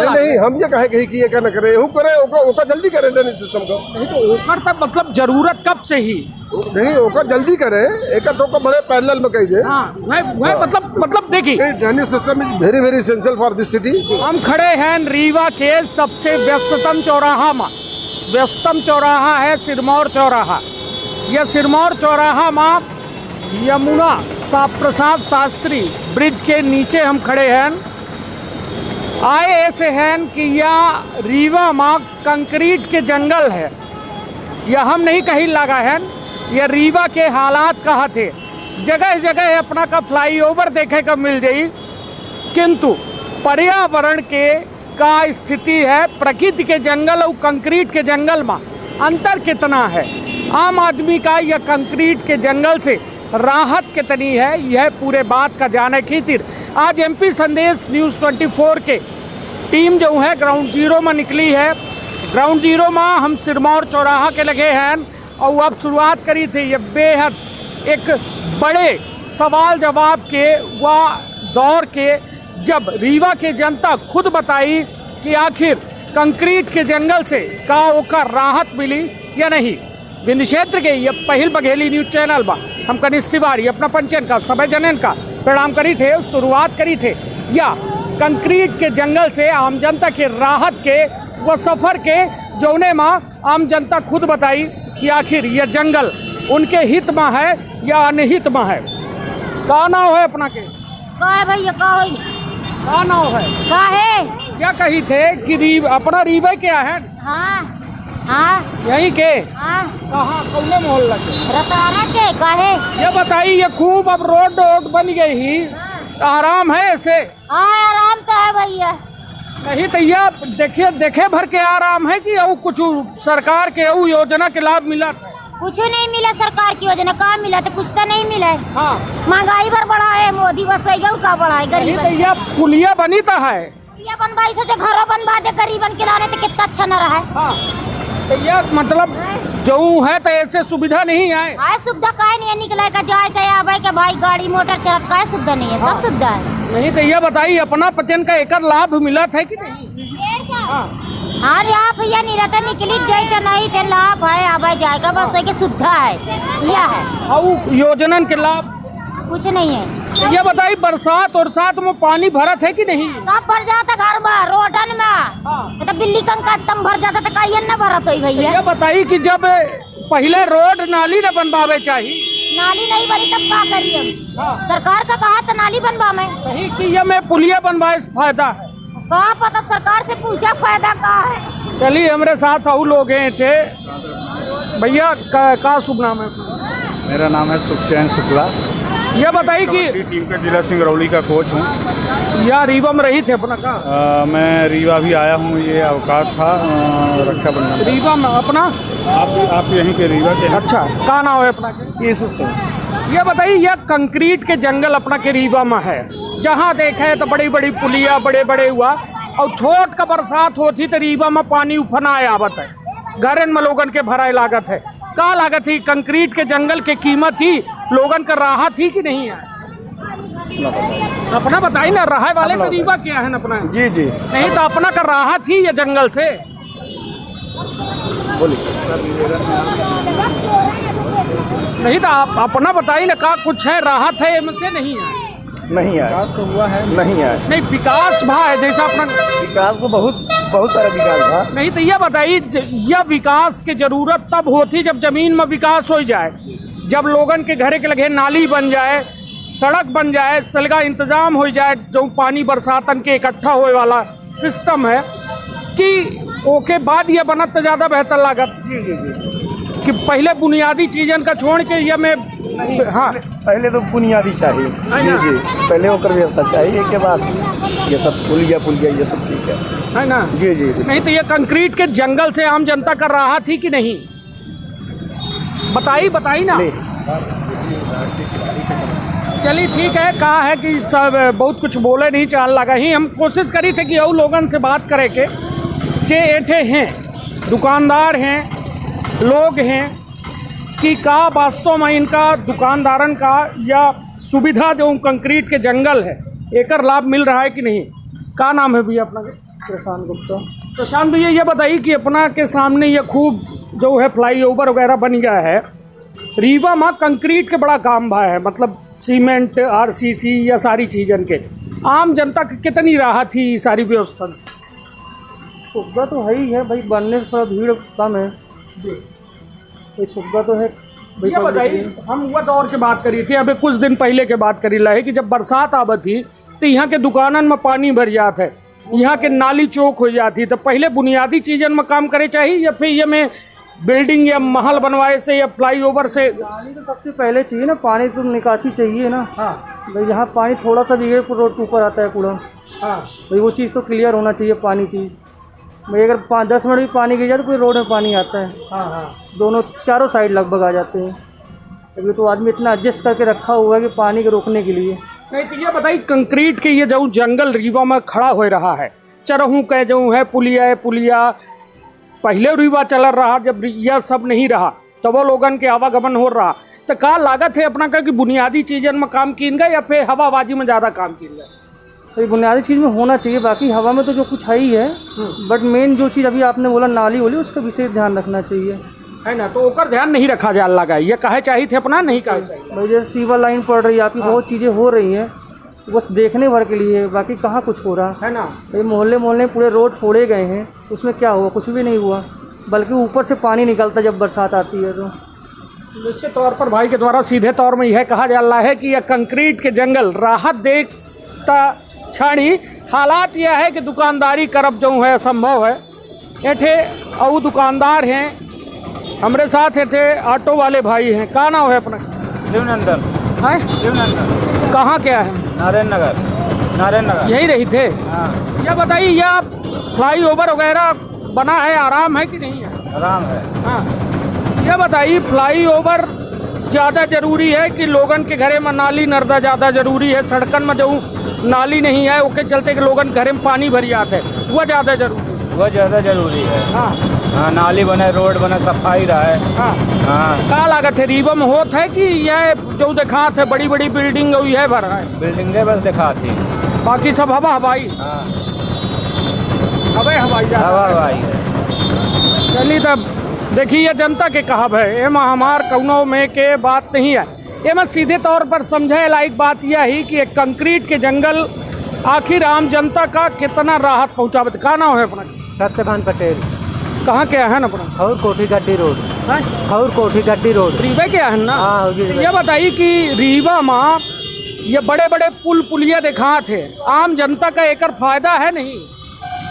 नहीं हम ये कहे कि ये क्या न करे वो करे ओका जल्दी करे ड्रेनेज सिस्टम को। नहीं तो ओकर तब मतलब जरूरत कब से ही नहीं ओका जल्दी करे एक तो बड़े पैरेलल में कही दे। हाँ वह मतलब देखिए drainage system is very very essential for this city. हम खड़े हैं रीवा के सबसे व्यस्ततम चौराहा में। व्यस्तम चौराहा है सिरमौर चौराहा। यह सिरमौर चौराहा में यमुना प्रसाद शास्त्री ब्रिज के नीचे हम खड़े हैं। आए ऐसे हैं कि यह रीवा में कंक्रीट के जंगल है। यह हम नहीं कहीं लगा है। यह रीवा के हालात कहाँ थे। जगह जगह अपना का फ्लाईओवर देखे का मिल जाई, किंतु पर्यावरण के का स्थिति है प्रकृति के जंगल और कंक्रीट के जंगल में अंतर कितना है। आम आदमी का यह कंक्रीट के जंगल से राहत कितनी है, यह पूरे बात का जाने खातिर आज एमपी संदेश न्यूज़ 24 के टीम जो है ग्राउंड जीरो में निकली है। ग्राउंड जीरो में हम सिरमौर चौराहा के लगे हैं और अब शुरुआत करी थी ये बेहद एक बड़े सवाल जवाब के व दौर के, जब रीवा के जनता खुद बताई कि आखिर कंक्रीट के जंगल से का ओकर राहत मिली या नहीं। विंध्य क्षेत्र के ये पहल बघेली न्यूज चैनल में हम कनिष्ठ तिवारी अपना पंचन का सभी जनन का प्रणाम करी थे, शुरुआत करी थे या कंक्रीट के जंगल से आम जनता के राहत के व सफ़र के जौने में आम जनता खुद बताई कि आखिर यह जंगल उनके हित में है या अनहित में है। का नाव है अपना के? का है भैया का नाव है? का है? क्या कही थे कि अपना रीवा क्या है? हाँ हाँ यहीं के? हाँ कहाँ कौने मोहल्ला के? रताना के का है? ये बताइए ये खूब अब रोड बन गई ही, आराम है ऐसे? हाँ आराम तो है भैया। नहीं तो यह देखे भर के आराम है कि और कुछ सरकार के और योजना के लाभ मिला? कुछ नहीं मिला सरकार की योजना का मिला तो कुछ तो नहीं मिला है। हाँ महंगाई भर बढ़ा है मोदी बस का बढ़ा है गरीब। यह पुलिया बनी तो है ये बनवाई से जो घर बनवा दे गरीबन के लाने तो कितना अच्छा न रहा है। हाँ तो यह मतलब जो है तो ऐसे सुविधा नहीं है। आए सुविधा काहे नहीं है, निकले का जाए चाहे आवे के भाई गाड़ी मोटर चलत काहे सुविधा नहीं है। सब सुविधा है। नहीं तो यह बताइए अपना पचन का एक लाभ मिला था कि नहीं? हाँ यहाँ भैया नहीं रहता निकली जाए तो नहीं थे लाभ है आवे जाएगा बस की सुविधा है यह है। और योजनन के लाभ कुछ नहीं है। ये बताइए बरसात और साथ में पानी भरत है कि नहीं? सब भर जाता घर में रोडन में तो बिल्ली कंका तम भर जाता तो कहीं न भरत हो भैया। ये बताइए कि जब पहले रोड नाली न बनवावे चाहिए, नाली नहीं बनी तब क्या करिए? सरकार का कहा तो नाली बनवा में कहीं कि ये में पुलिया बनवाए फायदा है। कहा पता सरकार से पूछा फायदा का है। चलिए हमारे साथ और लोग हैं थे भैया का शुभ नाम है? मेरा नाम है सुखचैन शुक्ला। यह बताइए कि टीम का जिला सिंगरौली का कोच हूँ। या रीवा में रही थे अपना का? मैं रीवा भी आया हूँ, ये अवकाश था रक्षाबंधन। रीवा में अपना? आप यहीं के रीवा के? अच्छा का नाम है अपना के? इससे ये बताइए यह कंक्रीट के जंगल अपना के रीवा में है, जहाँ देखे तो बड़ी बड़ी पुलिया बड़े बड़े हुआ और छोट का बरसात होती तो रीवा में पानी उफना आवत है, घरन में लोगन के भराए लागत है। का लागत ही कंक्रीट के जंगल के कीमत ही लोगन का राहत ही कि नहीं है? अपना बताइए ना, रहा वाले का रीवा क्या है अपना? जी जी नहीं तो अपना का राहत ही ये जंगल से नहीं तो आप अपना बताइए ना का कुछ है राहत है इनसे नहीं है? नहीं है तो हुआ है नहीं है। नहीं विकास भा है जैसा अपना विकास को बहुत सारा विकास था। नहीं तो यह बताइए यह विकास की जरूरत तब होती जब जमीन में विकास हो जाए, जब लोगन के घरे के लगे नाली बन जाए, सड़क बन जाए, सलगा इंतजाम हो जाए, जो पानी बरसातन के इकट्ठा होने वाला सिस्टम है कि ओके बाद यह बनत तो ज़्यादा बेहतर लागत। जी जी जी कि पहले बुनियादी चीज़न का छोड़ के यह में हाँ पहले तो बुनियादी चाहिए। जी जी पहले होकर व्यवस्था चाहिए के बाद ये सब पुलिया ये सब ठीक है ना? जी जी नहीं तो ये कंक्रीट के जंगल से आम जनता कर रहा थी कि नहीं? बताइए ना। चलिए ठीक है, कहा है कि सब बहुत कुछ बोले नहीं चाल लगा ही। हम कोशिश करी थे कि और लोगन से बात करे के जे ऐठे हैं दुकानदार हैं लोग हैं कि का वास्तव में इनका दुकानदारन का या सुविधा जो कंक्रीट के जंगल है एकर लाभ मिल रहा है कि नहीं? का नाम है भैया अपना? प्रशांत गुप्ता। प्रशांत भैया ये बताइए कि अपना के सामने ये खूब जो है फ्लाईओवर वगैरह बन गया है, रीवा में कंक्रीट के बड़ा काम भा है, मतलब सीमेंट आरसीसी या सारी चीज़न के आम जनता की कितनी राहत थी सारी व्यवस्था से? सुविधा तो है ही है भाई, बनने से थोड़ा भीड़ कम है जी, कोई सुविधा तो है भाई। ये बताइए, हम हुआ दौर की बात करी थी, अभी कुछ दिन पहले के बात करी है कि जब बरसात आवत थी तो यहाँ के दुकानन में पानी भर जात है, यहाँ के नाली चौक हो जाती, तो पहले बुनियादी चीज़न में काम करे चाहिए या फिर ये में बिल्डिंग या महल बनवाए से या फ्लाईओवर से? पानी तो सबसे पहले चाहिए ना, पानी तो निकासी चाहिए ना। हाँ भाई यहाँ पानी थोड़ा सा बिगड़े रोड के ऊपर आता है कूड़ा, हाँ भाई वो चीज़ तो क्लियर होना चाहिए, पानी चाहिए भाई। अगर 5-10 मिनट भी पानी गिर जाए तो पूरे रोड में पानी आता है, हाँ हाँ दोनों चारों साइड लगभग आ जाते हैं। अभी तो आदमी इतना एडजस्ट करके रखा हुआ है कि पानी के रोकने के लिए। नहीं तो ये बताइए, कंक्रीट के ये जो जंगल रीवा में खड़ा हो रहा है, चरहू के जो है पुलिया पहले रीवा चल रहा, जब यह सब नहीं रहा तो वो लोगन के आवागमन हो रहा, तो का लागत है अपना का कि बुनियादी चीज़न में काम किन गए या फिर हवाबाजी में ज़्यादा काम किन गए? भाई बुनियादी चीज़ में होना चाहिए, बाकी हवा में तो जो कुछ है ही है, बट मेन जो चीज़ अभी आपने बोला नाली वाली, उसका विशेष ध्यान रखना चाहिए, है ना? तो ओकर ध्यान नहीं रखा जा लगा, ये कहे चाहिए थे अपना, नहीं कहे चाहिए। भाई जैसे सीवर लाइन पड़ रही है, आपकी बहुत चीज़ें हो रही हैं, बस देखने भर के लिए, बाकी कहाँ कुछ हो रहा है ना? भाई मोहल्ले मोहल्ले पूरे रोड फोड़े गए हैं, उसमें क्या हुआ? कुछ भी नहीं हुआ, बल्कि ऊपर से पानी निकलता जब बरसात आती है तो। निश्चित तौर पर भाई के द्वारा सीधे तौर में यह कहा जा रहा है कि यह कंक्रीट के जंगल राहत देखता छाड़ी, हालात यह है कि दुकानदारी करब जो है असंभव है। एठे और दुकानदार हैं हमारे साथ, एठे ऑटो वाले भाई हैं, का नाम है अपना? शिवनंदन। है शिवनंदन कहाँ क्या है? नारायण नगर यही रही थे। हाँ यह बताइए, यह फ्लाईओवर वगैरह बना है, आराम है कि नहीं है? आराम है। हाँ यह बताइए, फ्लाईओवर ज़्यादा ज़रूरी है कि लोगन के घरे में नाली नर्दा ज़्यादा ज़रूरी है? सड़कन में जो नाली नहीं है उसके चलते के लोगन घरे में पानी भर जाते हैं, वह ज़्यादा जरूरी है? वह ज़्यादा जरूरी है। हाँ हाँ, नाली बने, रोड बने, सफाई रहे। हाँ हाँ, का लागत है रीवा में होत है कि यह जो दिखात है बड़ी बड़ी बिल्डिंग और यह भर है? बिल्डिंगें बस दिखाती। बाकी सब हवा हवाई? हाँ, हवाई हवा हवाई है। चलिए तब देखिए, जनता के कहब है, एमा हमार कौनो में के बात नहीं है, एमा सीधे तौर पर समझे लायक बात यह ही कि एक कंक्रीट के जंगल आखिर आम जनता का कितना राहत पहुँचावत। का नाम है अपना? सत्यभान पटेल। कहाँ के है ना अपना? खौर कोठी गड्डी रोड। हैं? खौर कोठी गड्डी रोड। रीवा के है ना? हाँ, तो ये बताइए कि रीवा में ये बड़े बड़े पुलिया दिखा थे, आम जनता का एक फायदा है नहीं?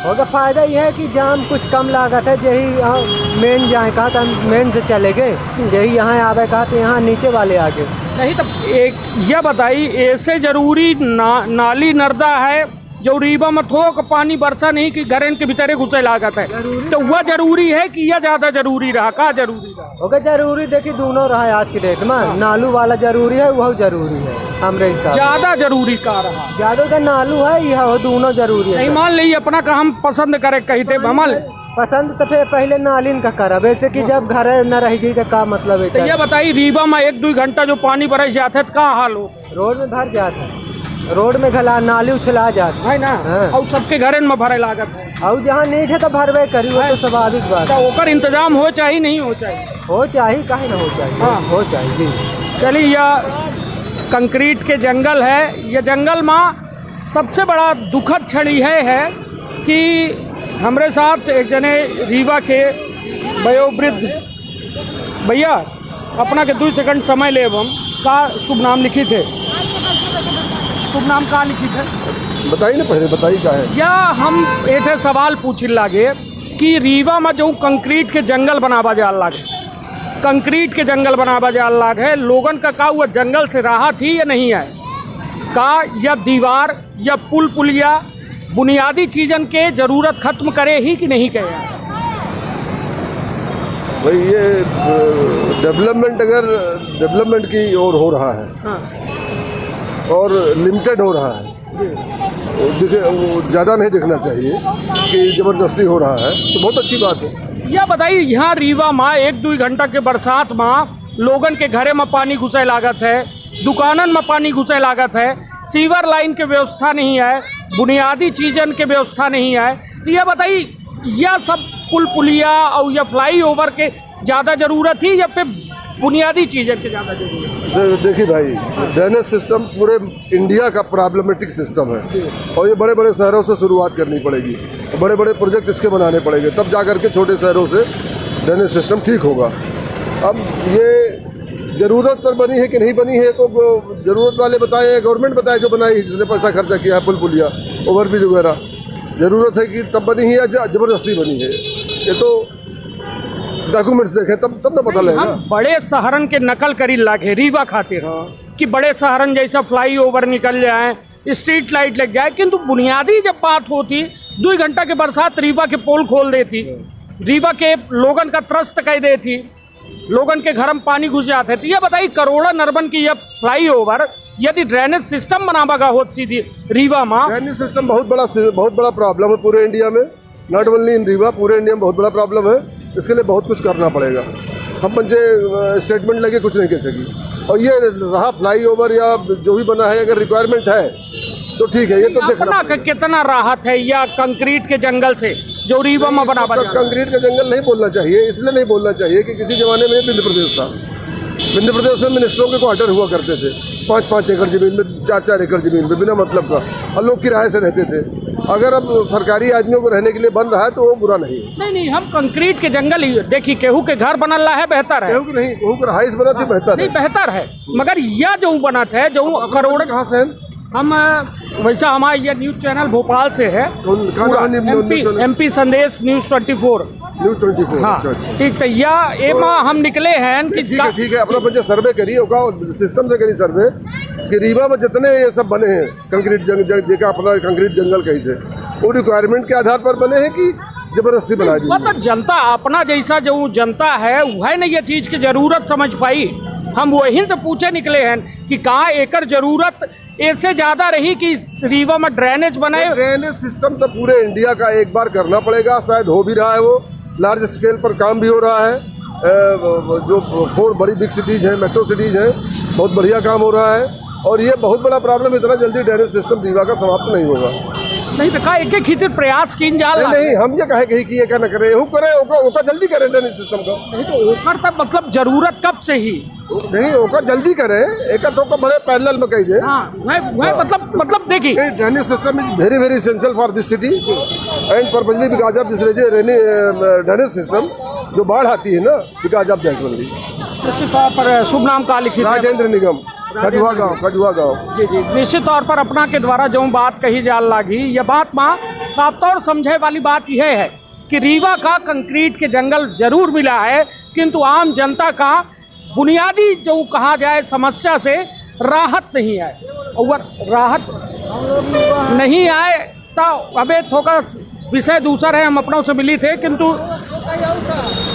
होगा फायदा यह है कि जाम कुछ कम लागत है, यही मेन जाए कहा तो मेन से चले गए, यही यहाँ आवे कहा तो यहाँ नीचे वाले आगे नहीं। तो एक यह बताइए, ऐसे जरूरी नाली नर्दा है जो रीवा में थोक पानी बरसा नहीं कि घरें के भीतरे घुसे लागत है, तो वह जरूरी है कि यह ज्यादा जरूरी रहा? का जरूरी रहा? होगा जरूरी, देखिए दोनों रहा है आज के डेट में, नालू वाला जरूरी है, वह जरूरी है हमरे हिसाब। ज्यादा जरूरी का रहा? ज्यादा का नालू है, यह हो दोनों जरूरी है। नहीं मान लीजिए अपना का हम पसंद करे कहते भमल पसंद तो फिर पहले नालिन का करब, ऐसे कि जब घर न रह जाए तो का मतलब है? तो यह बताइए, रीवा में 1-2 घंटा जो पानी बरस जाता है तो का हाल हो? रोड में भर जाता है, रोड में घला नाली उछला जाता है ना? हाँ। और सबके घरन में भरे लागत है, और जहाँ नहीं है तो भरवे करी, वो तो स्वाभाविक बात तो ओकर इंतजाम हो चाहिए नहीं हो चाहिए? हो चाहिए, काहे ना हो चाहिए? हाँ। हो चाहिए जी। चलिए, यह कंक्रीट के जंगल है, यह जंगल में सबसे बड़ा दुखद क्षण यह है कि हमारे साथ एक जने रीवा के वयोवृद्ध भैया, अपना के 2 सेकंड समय ले, हम का शुभ नाम लिखी थे? शुभ नाम का लिखी थे? बताइए ना, पहले बताइए क्या है। या हम एक सवाल पूछ लागे कि रीवा में जो कंक्रीट के जंगल बनावा जा लागे, कंक्रीट के जंगल बनावा जा लागे, लोगन का का हुआ जंगल से राहत ही या नहीं है? का या दीवार या पुलिया बुनियादी चीज़न के ज़रूरत ख़त्म करे ही कि नहीं करे? भाई ये डेवलपमेंट, अगर डेवलपमेंट की ओर हो रहा है हाँ। और लिमिटेड हो रहा है, दिखे वो ज़्यादा नहीं देखना चाहिए कि ज़बरदस्ती हो रहा है, तो बहुत अच्छी बात है। यह बताइए, यहाँ रीवा में 1-2 घंटा के बरसात में लोगन के घरे में पानी घुसे लागत है, दुकानन में पानी घुसे लागत है, सीवर लाइन के व्यवस्था नहीं है, बुनियादी चीज़न के व्यवस्था नहीं है, तो ये बताइए, यह सब पुल पुलिया और यह फ्लाई ओवर के ज़्यादा ज़रूरत थी या फिर बुनियादी चीज़ें की ज़्यादा ज़रूरत है? देखिए भाई, ड्रेनेज सिस्टम पूरे इंडिया का प्रॉब्लमेटिक सिस्टम है और ये बड़े बड़े शहरों से शुरुआत करनी पड़ेगी, बड़े बड़े प्रोजेक्ट इसके बनाने पड़ेंगे, तब जा कर के छोटे शहरों से ड्रेनेज सिस्टम ठीक होगा। अब ये ज़रूरत पर बनी है कि नहीं बनी है तो ज़रूरत वाले बताएं, गवर्नमेंट बताए जो बनाई है, जिसने पैसा खर्चा किया है पुल पुलिया ओवरब्रिज वगैरह। ज़रूरत है कि तब बनी है या ज़बरदस्ती बनी है, ये तो डॉक्यूमेंट्स देखें तब ना पता लगेगा। हम बड़े शहरन के नकल करी लागे रीवा खातिर कि बड़े शहरन जैसा फ्लाई ओवर निकल जाए, स्ट्रीट लाइट लग जाए, किंतु बुनियादी जब बात होती 2 घंटा के बरसात रीवा के पोल खोल देती, रीवा के लोगन का त्रस्त कर देती, लोगन के घर में पानी घुस जाते थे। ये बताइए, करोड़ों नरबन की यह फ्लाई ओवर यदि ड्रेनेज सिस्टम बनावागा होत सीधी रीवा में। ड्रेनेज सिस्टम बहुत बड़ा प्रॉब्लम है पूरे इंडिया में, नॉट ओनली इन रीवा, पूरे इंडिया में बहुत बड़ा प्रॉब्लम है। इसके लिए बहुत कुछ करना पड़ेगा, हम बच्चे स्टेटमेंट लेके कुछ नहीं कह सकें। और ये रहा फ्लाई ओवर या जो भी बना है, अगर रिक्वायरमेंट है तो ठीक है, ये तो देखना अपना कितना राहत है या कंक्रीट के जंगल से जो रीवा में बना कंक्रीट का जंगल नहीं बोलना चाहिए, इसलिए नहीं बोलना चाहिए कि किसी ज़माने में विंध्य प्रदेश था, विंध्य प्रदेश में मिनिस्टरों के क्वार्टर हुआ करते थे 5-5 एकड़ ज़मीन में, 4-4 एकड़ ज़मीन में बिना मतलब का, और लोग किराए से रहते थे। अगर अब सरकारी आदमियों को रहने के लिए बन रहा है तो वो बुरा नहीं है। नहीं, हम कंक्रीट के जंगल ही देखिए, केहू के घर बनल रहा है बेहतर है, केहू की नहीं, केहू का रहाइश बना थी बेहतर नहीं है, बेहतर है, मगर यह जो बना था जो करोड़ कहाँ से है? हम वैसा हमारा ये न्यूज़ चैनल भोपाल से है, MP संदेश न्यूज़ 24। हाँ ठीक, तो यह एमा हम निकले हैं कि ठीक है, अपना बच्चे सर्वे करिए, सिस्टम से करिए सर्वे कि रीवा में जितने ये सब बने हैं कंक्रीट जगह अपना कंक्रीट जंगल कही थे, वो रिक्वायरमेंट के आधार पर बने हैं कि जबरदस्ती बना दी? मतलब जनता अपना जैसा जो जनता है वह नहीं ये चीज़ की ज़रूरत समझ पाई। हम वहीं से पूछे निकले हैं कि कहाँ एकर ज़रूरत इससे ज़्यादा रही कि रीवा में ड्रेनेज बने। ड्रेनेज सिस्टम तो पूरे इंडिया का एक बार करना पड़ेगा, शायद हो भी रहा है, वो लार्ज स्केल पर काम भी हो रहा है। जो 4 बड़ी बिग सिटीज़ हैं, मेट्रो सिटीज़ हैं, बहुत बढ़िया काम हो रहा है। और ये बहुत बड़ा प्रॉब्लम, इतना जल्दी ड्रेनेज सिस्टम रीवा का समाप्त नहीं होगा। नहीं तो का एक खींचे प्रयास की नहीं, हम ये कहे कहीं कि क्या न करे, वो करे ओका जल्दी करें ड्रेनेज सिस्टम का। नहीं तो ओकर तब मतलब जरूरत कब से ही नहीं, ओका जल्दी करें, एक तो बड़े पैरेलल में कही दे। वह मतलब देखिए, drainage system is very very essential for this city and purposely because of this drainage system. जो बाढ़ आती है ना, बिकॉज ऑफ दैट ओनली। निश्चित तौर पर शुभ नाम का लिखित राजेंद्र निगम, खजुआ गाँव। जी, निश्चित तौर पर अपना के द्वारा जो बात कही जाल लागी, यह बात माँ साफ तौर समझे वाली बात यह है कि रीवा का कंक्रीट के जंगल जरूर मिला है, किंतु आम जनता का बुनियादी जो कहा जाए समस्या से राहत नहीं आए। और राहत नहीं आए तो अबे थोड़ा विषय दूसरा है। हम अपनों से मिली थे, किंतु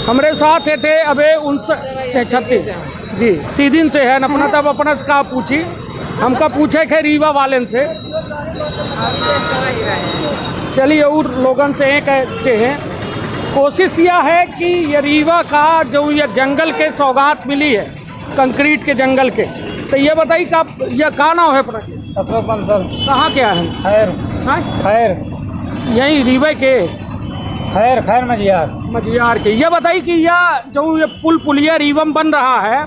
हमारे साथ थे अबे उनसे 36 जी सीधीन से है अपना, तब अपना से कहा पूछी, हमका पूछे थे रीवा वाले से। चलिए और लोगन से एक कहते हैं, कोशिश यह है कि ये रीवा का जो ये जंगल के सौगात मिली है कंक्रीट के जंगल के, तो ये बताइए का यह कहाँ नाम है अपना? अशोक बंसल। कहाँ क्या है? खैर यही रीवा के खैर मजियार के। ये बताइए कि यह जो ये पुल पुलिया रीवा में बन रहा है,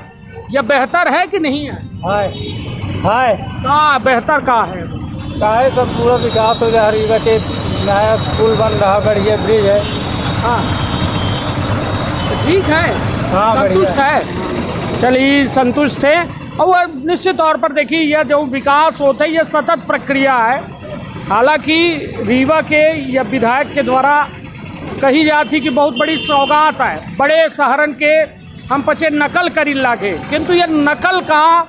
यह बेहतर है कि नहीं है? हाय कहाँ बेहतर कहाँ है? काहे सब पूरा विकास हो जाए, रीवा के नया पुल बन रहा, बढ़िया ब्रिज है। हाँ ठीक है, हाँ संतुष्ट है, चलिए संतुष्ट है। और निश्चित तौर पर देखिए, यह जो विकास होता है यह सतत प्रक्रिया है। हालांकि रीवा के यह विधायक के द्वारा कही जाती कि बहुत बड़ी सौगात है, बड़े शहरन के हम पचे नकल करी लागे, किंतु यह नकल का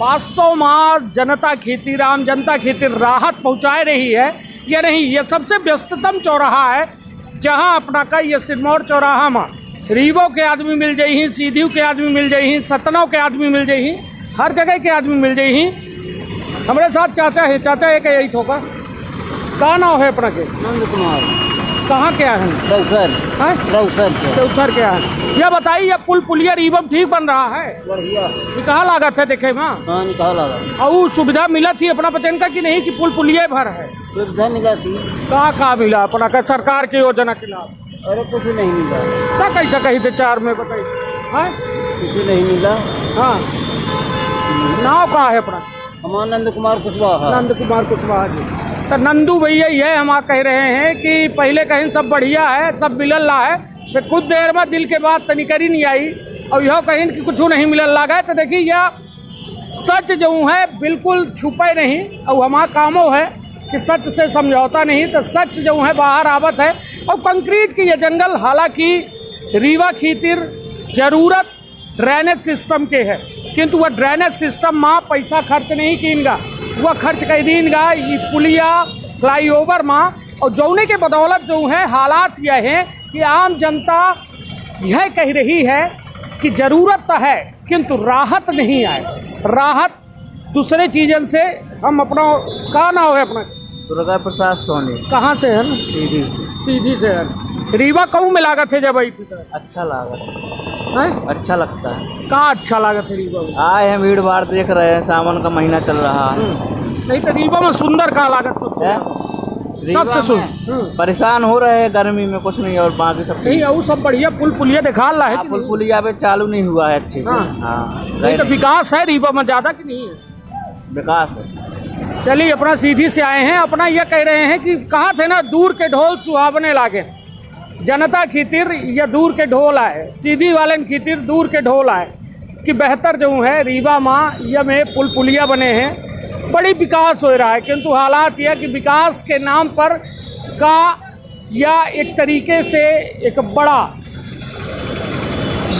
वास्तव में जनता खातिर, आम जनता खातिर राहत पहुँचा रही है या नहीं। यह सबसे व्यस्ततम चौराहा है, जहाँ अपना का ये सिरमौर चौराहा में रीवो के आदमी मिल जाही, सीधीव के आदमी मिल जाही, सतनों के आदमी मिल जाही, हर जगह के आदमी मिल जाही। हमारे साथ चाचा है, चाचा एक यही ठोका, का नाम है अपना के? कहाँ के हैं? रौसर हैं? रौसर तो उधर के हैं। ये बताइए, ये पुल पुलिया रिबम ठीक बन रहा है? बढ़िया। ये कहाँ लागत है देखे में? हाँ निकाल लगा। और सुविधा मिला थी अपना बचन का कि नहीं कि पुल पुलिया भर है? सुविधा मिला थी। कहाँ मिला अपना का सरकार की योजना के लाभ? अरे कुछ नहीं मिला। क्या कैसा कही थे 4 में बताइए? हैं? कुछ नहीं मिला। हाँ, नाव कहाँ है अपना? हमारा नंद कुमार कुशवाहा। नंद कुमार कुशवाहा जी। तो नंदू भैया ये हम कह रहे हैं कि पहले कहीं सब बढ़िया है, सब मिलल रहा है, फिर कुछ देर में दिल के बाद तनिकरी नहीं आई और यह कहीं कि कुछ नहीं मिलल लगा है। तो देखिए यह सच जो है बिल्कुल छुपे नहीं, और हमारा कामों है कि सच से समझौता नहीं, तो सच जो है बाहर आवत है। और कंक्रीट की ये जंगल हालांकि रीवा खीतिर जरूरत ड्रेनेज सिस्टम के है, किंतु वह ड्रेनेज सिस्टम में पैसा खर्च नहीं कीनगा, वह खर्च कर दीनगा ये पुलिया फ्लाईओवर में। और जौने के बदौलत जो है हालात यह है कि आम जनता यह कह रही है कि ज़रूरत तो है किंतु राहत नहीं आए। राहत दूसरे चीज़न से हम अपना कहाँ ना हो अपना दुर्गा प्रसाद सोनी। कहाँ से है ना? सीधी से है। रीवा कहूँ में लागत है जब आई थी तो? अच्छा लागत हैं? अच्छा लगता है। कहाँ अच्छा लागत है रीवा में? आए हैं भीड़ भाड़ देख रहे हैं, सावन का महीना चल रहा है। नहीं तो रीवा में सुंदर कहाँ लागत है? सबसे सुन परेशान हो रहे हैं गर्मी में, कुछ नहीं और बाकी सब नहीं, और सब बढ़िया पुल पुलिया दिखा रहा है कि पुल नहीं? पुलिया पे चालू नहीं हुआ है अच्छे से। हाँ। हाँ नहीं तो विकास है रीवा में ज़्यादा कि नहीं है? विकास है। चलिए अपना सीधी से आए हैं, अपना ये कह रहे हैं कि कहा थे ना दूर के ढोल सुहावने लागे, जनता खीतिर या दूर के ढोल आए, सीधी वाले खीतिर दूर के ढोल आए कि बेहतर जो है रीवा माँ ये में पुल पुलिया बने हैं, बड़ी विकास हो रहा है। किंतु हालात यह कि विकास के नाम पर का या एक तरीके से एक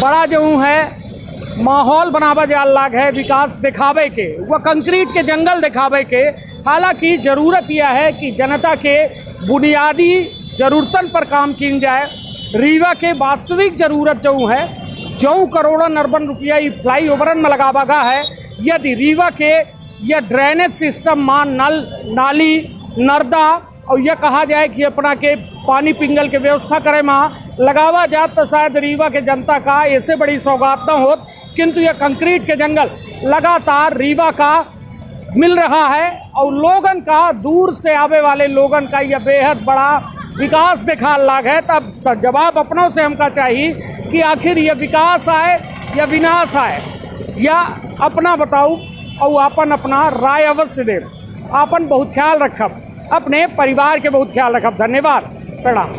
बड़ा जो है माहौल बनावा जाल लाग है विकास दिखावे के, वह कंक्रीट के जंगल दिखावे के। हालांकि ज़रूरत यह है कि जनता के बुनियादी ज़रूरतन पर काम किन जाए। रीवा के वास्तविक ज़रूरत जो है, जो करोड़ों अरबन रुपया ये फ्लाई ओवरन में लगावा गा है, यदि रीवा के यह ड्रेनेज सिस्टम मां नल नाली नर्दा और यह कहा जाए कि अपना के पानी पिंगल के व्यवस्था करे मां लगावा जात तो शायद रीवा के जनता का ऐसे बड़ी सौगात न होत। किंतु यह कंक्रीट के जंगल लगातार रीवा का मिल रहा है और लोगन का, दूर से आवे वाले लोगन का यह बेहद बड़ा विकास दिखा लाग है। तब जवाब अपनों से हमका चाहिए कि आखिर यह विकास आए या विनाश आए, या अपना बताऊँ और अपन अपना राय अवश्य दे। अपन बहुत ख्याल रखब, अपने परिवार के बहुत ख्याल रखब। धन्यवाद, प्रणाम।